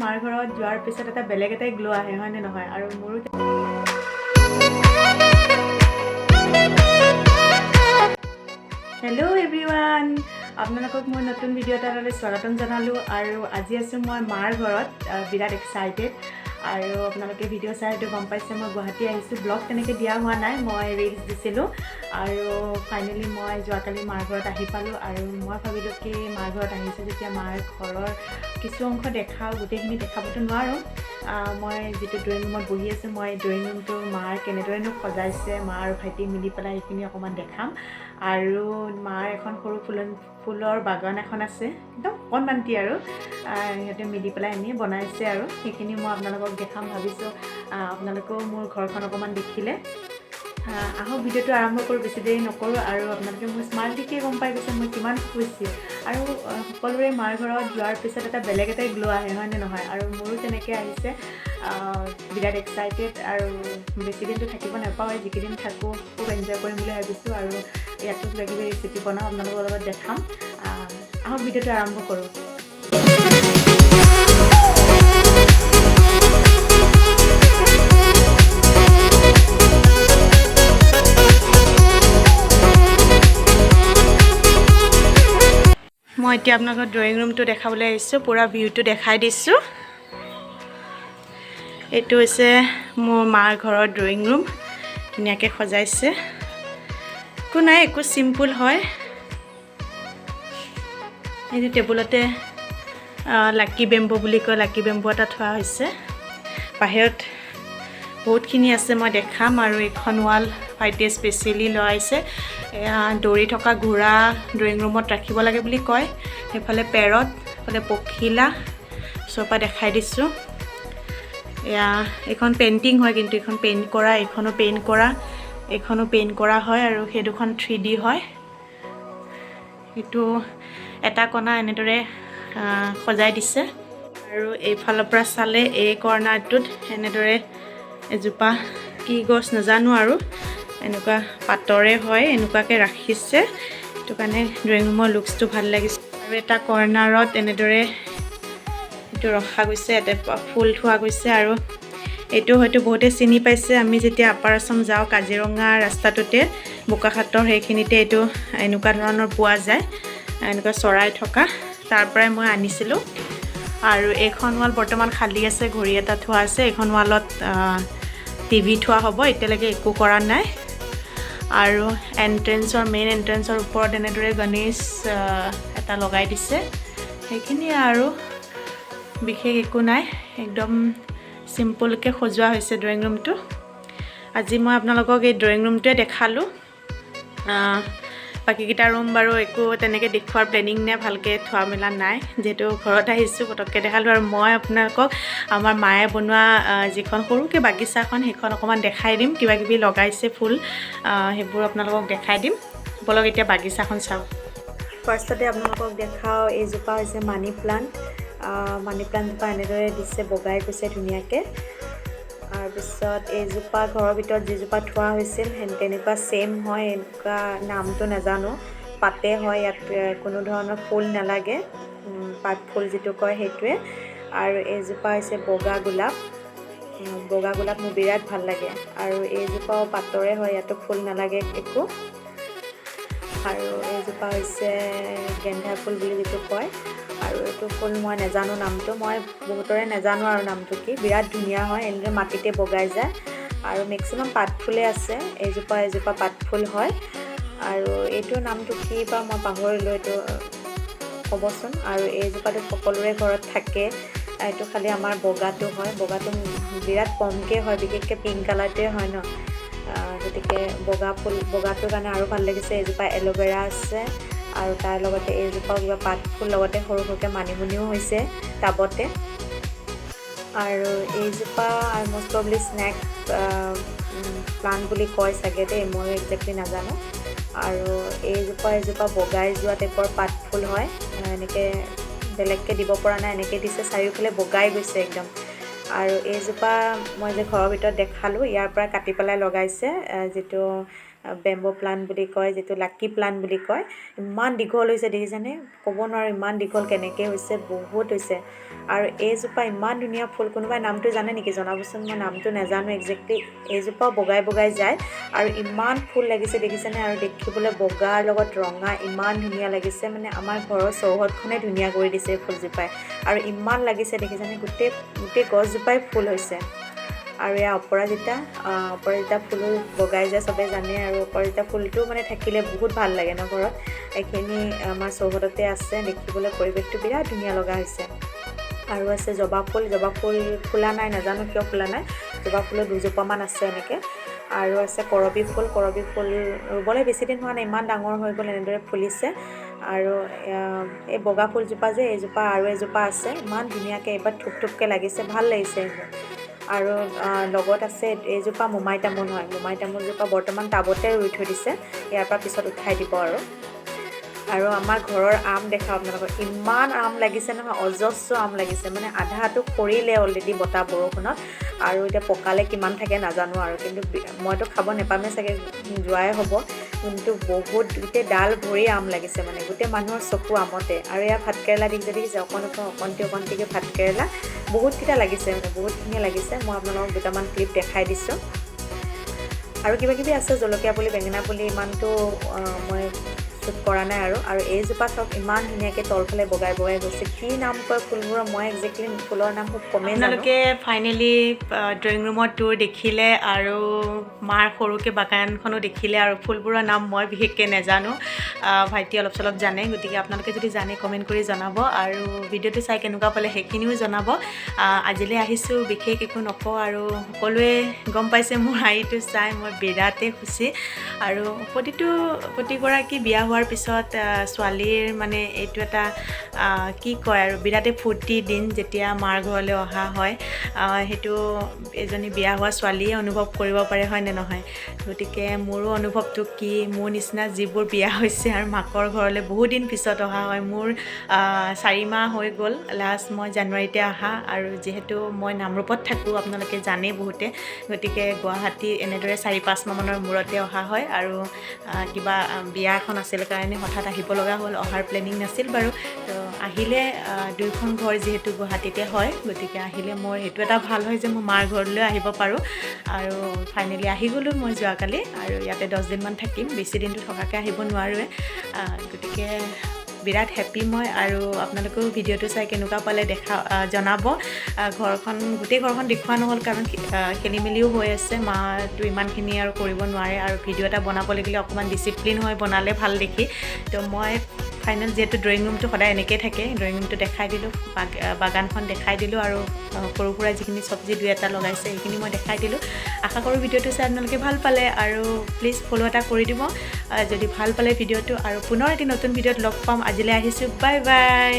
মাৰ ঘৰত যোৱাৰ পিছত এটা বেলেগ এটাই গ্লো আহে হয়নে নহয় আৰু মোৰো হেল্ল' এভৰিৱান আপোনালোকক মই নতুন ভিডিঅ' এটালৈ স্বাগতম জনালোঁ আৰু আজি আছোঁ মই মাৰ ঘৰত বিৰাট এক্সাইটেড আৰু আপোনালোকে ভিডিঅ' চাই হয়তো গম পাইছে মই গুৱাহাটী আহিছোঁ ব্লগ তেনেকৈ দিয়া হোৱা নাই মই ৰিলছ দিছিলোঁ আৰু ফাইনেলি মই যোৱাকালি মাৰ ঘৰত আহি পালোঁ আৰু মই ভাবিলোঁ কি মাৰ ঘৰত আহিছোঁ যেতিয়া মাৰ ঘৰৰ কিছু অংশ দেখাওঁ গোটেইখিনি দেখাবতো নোৱাৰোঁ মই যিটো ড্ৰয়িং ৰুমত বহি আছোঁ মই ড্ৰয়িং ৰুমটো মাৰ কেনেদৰেনো সজাইছে মা আৰু ভাইটি মিলি পেলাই সেইখিনি অকণমান দেখাম আৰু মাৰ এখন সৰু ফুলৰ বাগান এখন আছে একদম অকণমানটি আৰু সিহঁতে মিলি পেলাই এনেই বনাইছে আৰু সেইখিনি মই আপোনালোকক দেখাম ভাবিছোঁ আপোনালোকেও মোৰ ঘৰখন অকণমান দেখিলে আহক ভিডিঅ'টো আৰম্ভ কৰোঁ বেছি দেৰি নকৰোঁ আৰু আপোনালোকে মোৰ স্মাইল দেখিয়ে গম পাই গৈছে মই কিমান খুচি আৰু সকলোৰে মাৰ ঘৰত যোৱাৰ পিছত এটা বেলেগ এটাই গ্লো আহে হয়নে নহয় আৰু মোৰো তেনেকৈ আহিছে বিৰাট এক্সাইটেড আৰু বেছি দিনটো থাকিব নাপাওঁ যিকেইদিন থাকোঁ খুব এনজয় কৰিম বুলি ভাবিছোঁ আৰু ইয়াতো কিবা কিবি ৰেচিপি বনাওঁ আপোনালোকৰ লগত দেখাম আহক ভিডিঅ'টো আৰম্ভ কৰোঁ মই এতিয়া আপোনালোকৰ ড্ৰয়িং ৰুমটো দেখাবলৈ আহিছোঁ পুৰা ভিউটো দেখাই দিছোঁ এইটো হৈছে মোৰ মাৰ ঘৰৰ ড্ৰয়িং ৰুম ধুনীয়াকৈ সজাইছে একো নাই একো চিম্পুল হয় এইটো টেবুলতে লাকি বেম্বো বুলি কয় লাকি বেম্বো এটা থোৱা হৈছে বাহিৰত বহুতখিনি আছে মই দেখাম আৰু এইখন ৱাল ভাইটিয়ে স্পেচিয়েলি লগাইছে দৌৰি থকা ঘোঁৰা ড্ৰয়িং ৰুমত ৰাখিব লাগে বুলি কয় সেইফালে পেৰট এইফালে পখিলা চৰপা দেখাই দিছোঁ এইখন পেইণ্টিং হয় কিন্তু এইখন পেইণ্ট কৰা এইখনো পেইণ্ট কৰা হয় আৰু সেই দুখন 3D হয় এইটো এটা কণা এনেদৰে সজাই দিছে আৰু এইফালৰ পৰা চালে এই কৰ্ণাৰটোত এনেদৰে এজোপা কি গছ নাজানো আৰু এনেকুৱা পাতৰে হয় এনেকুৱাকৈ ৰাখিছে সেইটো কাৰণে ড্ৰয়িং ৰুমৰ লুকছটো ভাল লাগিছে আৰু এটা কৰ্ণাৰত এনেদৰে এইটো ৰখা গৈছে ইয়াতে ফুল থোৱা গৈছে আৰু এইটো হয়তো বহুতে চিনি পাইছে আমি যেতিয়া আপাৰ আছাম যাওঁ কাজিৰঙা ৰাস্তাটোতে বোকাখাটৰ সেইখিনিতে এইটো এনেকুৱা ধৰণৰ পোৱা যায় এনেকুৱা চৰাই থকা তাৰ পৰাই মই আনিছিলোঁ আৰু এইখন ৱাল বৰ্তমান খালী আছে ঘড়ী এটা থোৱা আছে এইখন ৱালত টিভি থোৱা হ'ব এতিয়ালৈকে একো কৰা নাই আৰু মেইন এণ্ট্ৰেঞ্চৰ ওপৰত এনেদৰে গণেশ এটা লগাই দিছে সেইখিনিয়ে আৰু বিশেষ একো নাই একদম চিম্পলকৈ সজোৱা হৈছে ড্ৰয়িং ৰুমটো আজি মই আপোনালোকক এই ড্ৰয়িং ৰুমটোৱে দেখালোঁ বাকীকেইটা ৰুম বাৰু একো তেনেকৈ দেখুৱাৰ প্লেনিং নাই ভালকৈ থোৱা মেলা নাই যিহেতু ঘৰত আহিছোঁ পটককৈ দেখালোঁ আৰু মই আপোনালোকক আমাৰ মায়ে বনোৱা যিখন সৰুকৈ বাগিচাখন সেইখন অকণমান দেখাই দিম কিবাকিবি লগাইছে ফুল সেইবোৰ আপোনালোকক দেখাই দিম বলক এতিয়া বাগিচাখন চাওঁ ফাৰ্ষ্টতে আপোনালোকক দেখাওঁ এইজোপা হৈছে মানি প্লাণ্টজোপা এনেদৰে দিছে বগাই গৈছে ধুনীয়াকৈ তাৰপিছত এইজোপা ঘৰৰ ভিতৰত যিজোপা থোৱা হৈছিল তেনেকুৱা ছেইম হয় এনেকুৱা নামটো নাজানো পাতে হয় ইয়াত কোনো ধৰণৰ ফুল নালাগে পাত ফুল যিটো কয় সেইটোৱে আৰু এইজোপা হৈছে বগা গোলাপ মোৰ বিৰাট ভাল লাগে আৰু এইজোপাও পাতৰে হয় ইয়াতো ফুল নালাগে একো আৰু এইজোপা হৈছে গেন্ধা ফুল বুলি যিটো কয় আৰু এইটো ফুল মই নাজানো নামটো মই বহুতৰে নাজানো আৰু নামটো কি বিৰাট ধুনীয়া হয় এনেদৰে মাটিতে বগাই যায় আৰু মেক্সিমাম পাতফুলে আছে এজোপা পাতফুল হয় আৰু এইটোৰ নামটো কি বা মই পাহৰিলোঁ এইটো ক'বচোন আৰু এইজোপাটো সকলোৰে ঘৰত থাকে এইটো খালি আমাৰ বগাটো হয় বগাটো বিৰাট কমকৈ হয় বিশেষকৈ পিংক কালাৰটোৱে হয় ন গতিকে বগাটোৰ কাৰণে আৰু ভাল লাগিছে এইজোপা এল'ভেৰা আছে আৰু তাৰ লগতে এইজোপাও কিবা পাতফুল লগতে সৰু সৰুকৈ মানিমুনিও হৈছে টাবতে আৰু এইজোপা মষ্ট প্ৰবলি স্নেক প্লাণ্ট বুলি কয় চাগে দেই মই একজেক্টলি নাজানো আৰু এইজোপা বগাই যোৱা টাইপৰ পাতফুল হয় এনেকৈ বেলেগকৈ দিব পৰা নাই এনেকৈ দিছে চাৰিওফালে বগাই গৈছে একদম আৰু এইজোপা মই যে ঘৰৰ ভিতৰত দেখালোঁ ইয়াৰ পৰা কাটি পেলাই লগাইছে যিটো বেম্বো প্লাণ্ট বুলি কয়, যিটো লাকি প্লাণ্ট বুলি কয়। ইমান দীঘল হৈছে দেখিছেনে, ক'ব নোৱাৰোঁ ইমান দীঘল কেনেকৈ হৈছে, বহুত হৈছে। আৰু এইজোপা ইমান ধুনীয়া ফুল, কোনোবাই নামটো জানে নেকি জনাবচোন, মই নামটো নাজানো একজেক্টলি। এইজোপাও বগাই বগাই যায় আৰু ইমান ফুল লাগিছে দেখিছেনে, আৰু দেখিবলৈ বগাৰ লগত ৰঙা ইমান ধুনীয়া লাগিছে, মানে আমাৰ ঘৰৰ চৌহদখনেই ধুনীয়া কৰি দিছে এই ফুলজোপাই। আৰু ইমান লাগিছে দেখিছেনে, গোটেই গছজোপাই ফুল হৈছে। আৰু এয়া অপৰাজিতা ফুলো বগাই যায়, চবেই জানে। আৰু অপৰাজিতা ফুলটো মানে থাকিলে বহুত ভাল লাগে ন ঘৰত। এইখিনি আমাৰ চৌহদতে আছে, দেখিবলৈ পৰিৱেশটো বিৰাট ধুনীয়া লগা হৈছে। আৰু আছে জবা ফুল ফুলা নাই, নাজানো কিয় ফুলা নাই। জবা ফুলৰ দুজোপামান আছে এনেকৈ। আৰু আছে কৰবী ফুল ৰুবলৈ বেছি দিন হোৱা নাই, ইমান ডাঙৰ হৈ গ'ল, এনেদৰে ফুলিছে। আৰু এই বগা ফুলজোপা যে এইজোপা আৰু এজোপা আছে, ইমান ধুনীয়াকৈ এইবাৰ থুপকৈ লাগিছে, ভাল লাগিছে এইবোৰ। আৰু লগত আছে এইজোপা মোমাই তামোল হয়। মোমাই তামোলজোপা বৰ্তমান টাবতে ৰুই থৈ দিছে, ইয়াৰ পৰা পিছত উঠাই দিব আৰু আমাৰ ঘৰৰ আম দেখাওঁ আপোনালোকক, ইমান আম লাগিছে নহয়, অজস্ৰ আম লাগিছে, মানে আধাটো সৰিলে অলৰেডি বতাহ বৰষুণত। আৰু এতিয়া পকালে কিমান থাকে নাজানো আৰু, কিন্তু মইতো খাব নাপামেই চাগে, যোৱাই হ'ব। কিন্তু বহুত গোটেই ডাল ভৰি আম লাগিছে, মানে গোটেই মানুহৰ চকু আমতে। আৰু এয়া ভাতকেৰেলা দেখিছে অকণমানকৈ ভাতকেৰেলা বহুতকেইটা লাগিছে, মানে বহুতখিনিয়ে লাগিছে। মই আপোনালোকক দুটামান ক্লিপ দেখাই দিছোঁ। আৰু কিবাকিবি আছে, জলকীয়া পুলি, বেঙেনা পুলি, ইমানটো মই শ্বুট কৰা নাই। আৰু এইজোপা চাওক ইমান ধুনীয়াকৈ তলফালে বগাই বগাই গৈছে। কি নাম কয় ফুলবোৰৰ, মই একজেক্টলি ফুলৰ নাম খুব কমেই জানো। আপোনালোকে ফাইনেলি ড্ৰয়িং ৰুমৰ টুৰ দেখিলে, আৰু মাৰ সৰুকৈ বাগানখনো দেখিলে। আৰু ফুলবোৰৰ নাম মই বিশেষকৈ নাজানো, ভাইটি অলপ চলপ জানে। গতিকে আপোনালোকে যদি জানে কমেণ্ট কৰি জনাব, আৰু ভিডিঅ'টো চাই কেনেকুৱা পালে সেইখিনিও জনাব। আজিলৈ আহিছোঁ, বিশেষ একো নকওঁ। আৰু সকলোৱে গম পাইছে মোৰ হাঁহিটো চাই মই বিৰাটেই খুচি। আৰু প্ৰতিগৰাকী বিয়া হোৱাৰ পিছত ছোৱালীৰ মানে এইটো এটা কি কয় আৰু বিৰাটেই ফূৰ্তিৰ দিন, যেতিয়া মাৰ ঘৰলৈ অহা হয়। সেইটো এজনী বিয়া হোৱা ছোৱালীয়ে অনুভৱ কৰিব পাৰে, হয়নে নহয়? গতিকে মোৰো অনুভৱটো কি, মোৰ নিচিনা যিবোৰ বিয়া হৈছে আৰু মাকৰ ঘৰলৈ বহুত দিন পিছত অহা হয়। মোৰ 4 মাহ হৈ গ'ল লাষ্ট মই জানুৱাৰীতে অহা। আৰু যিহেতু মই নামৰূপত থাকোঁ, আপোনালোকে জানেই বহুতে, গতিকে গুৱাহাটী এনেদৰে 4-5 মাহমানৰ মূৰতে অহা হয়। আৰু কিবা বিয়া এখন আছিল কাৰণে হঠাৎ আহিব লগা হ'ল, অহাৰ প্লেনিং নাছিল বাৰু। তো আহিলে দুয়োখন ঘৰ যিহেতু গুৱাহাটীতে হয়, গতিকে আহিলে মোৰ সেইটো এটা ভাল হয় যে মই মাৰ ঘৰলৈ আহিব পাৰোঁ। আৰু ফাইনেলি আহি গ'লোঁ মই যোৱাকালি, আৰু ইয়াতে 10 দিনমান থাকিম, বেছি দিনটো থকাকৈ আহিব নোৱাৰোৱে। গতিকে বিৰাট হেপ্পী মই। আৰু আপোনালোকেও ভিডিঅ'টো চাই কেনেকুৱা পালে জনাব। গোটেই ঘৰখন দেখুওৱা নহ'ল, কাৰণ খেলি মেলিও হৈ আছে, মাটো ইমানখিনি আৰু কৰিব নোৱাৰে। আৰু ভিডিঅ' এটা বনাব লাগিলে অকণমান ডিচিপ্লিন হৈ বনালে ভাল দেখি। তো মই ফাইনেল যিহেতু ড্ৰয়িং ৰুমটো সদায় এনেকৈ থাকে, ড্ৰয়িং ৰুমটো দেখাই দিলোঁ, বাগানখন দেখাই দিলোঁ, আৰু সৰু সুৰা যিখিনি চব্জি 2-এটা লগাইছে সেইখিনি মই দেখাই দিলোঁ। আশা কৰোঁ ভিডিঅ'টো চাই আপোনালোকে ভাল পালে, আৰু প্লিজ ফ'ল' এটা কৰি দিব যদি ভাল পালে ভিডিঅ'টো। আৰু পুনৰ এটি নতুন ভিডিঅ'ত লগ পাম। আজিলৈ আহিছোঁ, বাই বাই।